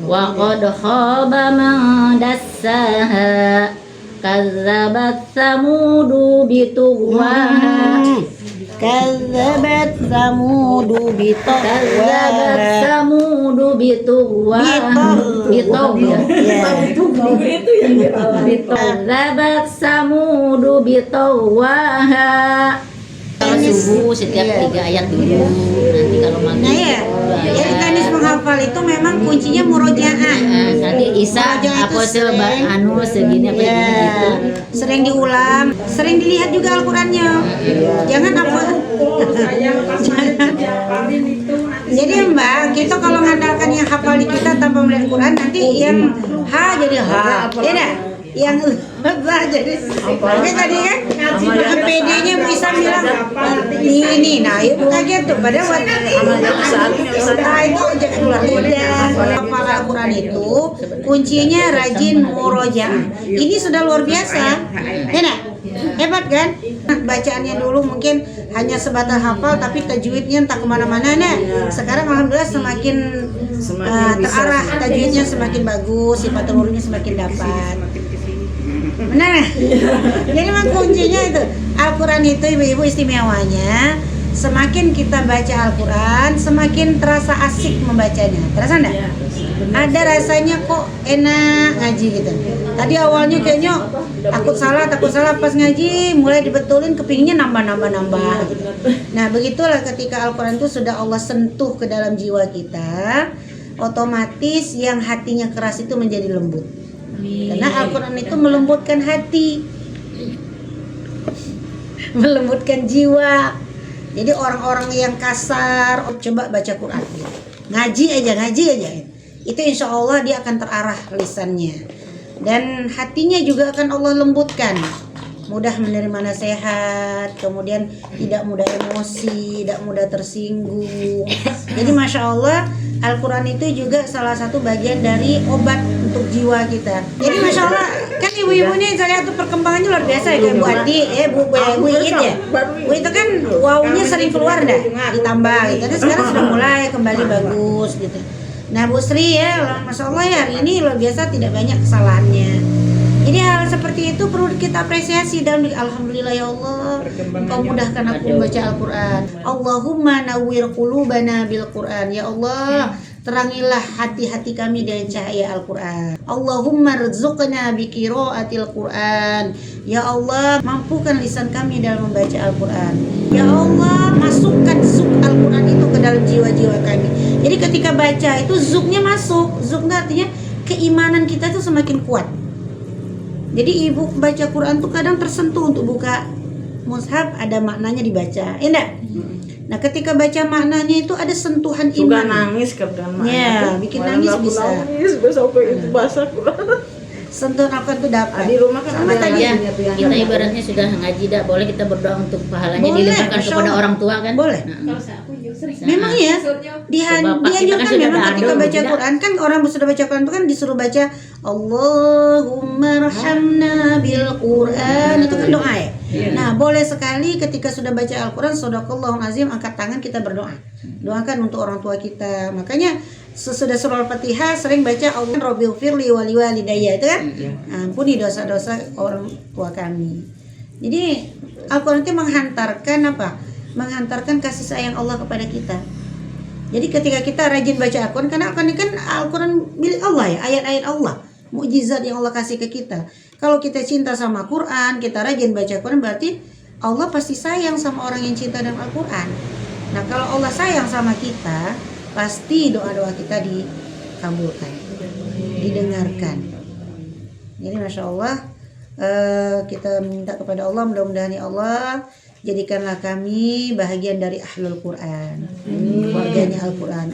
Wa qad khaba man dassaha. Kazzabat samudu bitughwaha. Kazzabat samudu Kazzabat samudu bitughwaha. Kazzabat samudu bitughwaha. Kalau subuh setiap 3 ayat dulu. Nanti kalau maghrib. Nah ya, jadi teknis menghafal itu memang kuncinya murojaah. Nanti Isa apa segini apa Ya, gitu. sering diulang, sering dilihat juga Al-Qur'annya. Jangan apa. Jadi Mbak, kita kalau mengandalkan yang hafal di kita tanpa melihat Quran, nanti yang H jadi H, ya dah? Yang lah jadi ini tadi kan PD-nya bisa bilang ini, nah itu kaget tuh padahal buat nah itu aja keluar lidah. Hafal Al-Quran itu kuncinya rajin murojaah. Ini sudah luar biasa, ya nah? Hebat kan? Bacaannya dulu mungkin hanya sebatas hafal tapi tajwidnya entah kemana-mana. Nah sekarang alhamdulillah semakin terarah, tajwidnya semakin bagus, sifat hurufnya semakin dapat. Benar. Jadi memang kuncinya itu Al-Quran itu ibu-ibu istimewanya. Semakin kita baca Al-Quran, semakin terasa asik membacanya. Terasa enggak? Ada rasanya kok enak ngaji gitu. Tadi awalnya kayaknya takut salah pas ngaji mulai dibetulin kepinginnya nambah gitu. Nah begitulah ketika Al-Quran itu sudah Allah sentuh ke dalam jiwa kita, otomatis yang hatinya keras itu menjadi lembut. Karena Al-Quran itu melembutkan hati, melembutkan jiwa. Jadi orang-orang yang kasar, coba baca Quran, ngaji aja. Itu insya Allah dia akan terarah lisannya. Dan hatinya juga akan Allah lembutkan. Mudah menerima nasihat, kemudian tidak mudah emosi, tidak mudah tersinggung. Jadi Masya Allah, Al-Quran itu juga salah satu bagian dari obat untuk jiwa kita. Jadi Masya Allah, kan ibu-ibu ini saya lihat tuh perkembangannya luar biasa ya, kayak Bu Adi, Bu Iit ya. Bu itu kan wawunya sering keluar dah, ditambah gitu. Dan sekarang sudah mulai kembali bagus gitu. Nah Bu Sri ya, Masya Allah ya hari ini luar biasa tidak banyak kesalahannya. Jadi hal seperti itu perlu kita apresiasi dan alhamdulillah ya Allah Engkau mudahkan aku membaca Al-Quran. Allahumma nawwir qulubana bil Quran. Ya Allah terangilah hati-hati kami dengan cahaya Al-Quran. Allahumma rzuqna bi qiraatil Quran. Ya Allah mampukan lisan kami dalam membaca Al-Quran. Ya Allah masukkan zuk Al-Quran itu ke dalam jiwa-jiwa kami. Jadi ketika baca itu zuknya masuk. Zuknya artinya keimanan kita itu semakin kuat. Jadi ibu baca Quran tuh kadang tersentuh untuk buka mushaf, ada maknanya dibaca, enggak? Nah ketika baca maknanya itu ada sentuhan iman. Juga nangis kadang maknanya. Ya, bikin nangis bisa. Nangis sampai itu basah Quran. Sentuhan apa tuh dapat. Di rumah kan Sama ada tadi ya, yang kita ibaratnya sudah ngaji dah, boleh kita berdoa untuk pahalanya Boleh, dilimpahkan Masya kepada Allah. orang tua kan? Boleh. Memang ya, Bapak kita dianjurkan kan sudah memang ketika ada, baca tidak? Quran kan orang sudah baca Quran itu kan disuruh baca Allahumma rahamna bil Quran, itu kan doa ya. Nah boleh sekali ketika sudah baca Al-Quran, Shadaqallahul Azim, angkat tangan kita berdoa, doakan untuk orang tua kita. Makanya sesudah surah Al-Fatihah sering baca Allah Rabbighfirli wa liwalidayya, itu kan ampuni dosa-dosa orang tua kami. Jadi Al-Quran itu menghantarkan apa? Menghantarkan kasih sayang Allah kepada kita. Jadi ketika kita rajin baca Al-Quran, karena Al-Quran milik Allah ya, ayat-ayat Allah, mukjizat yang Allah kasih ke kita. Kalau kita cinta sama Quran, kita rajin baca Quran, berarti Allah pasti sayang sama orang yang cinta dengan Al-Quran. Nah kalau Allah sayang sama kita, pasti doa-doa kita dikabulkan, didengarkan. Jadi Masya Allah, kita minta kepada Allah, mudah-mudahan ya Allah jadikanlah kami bahagian dari ahlul Quran, keluarganya Al-Quran.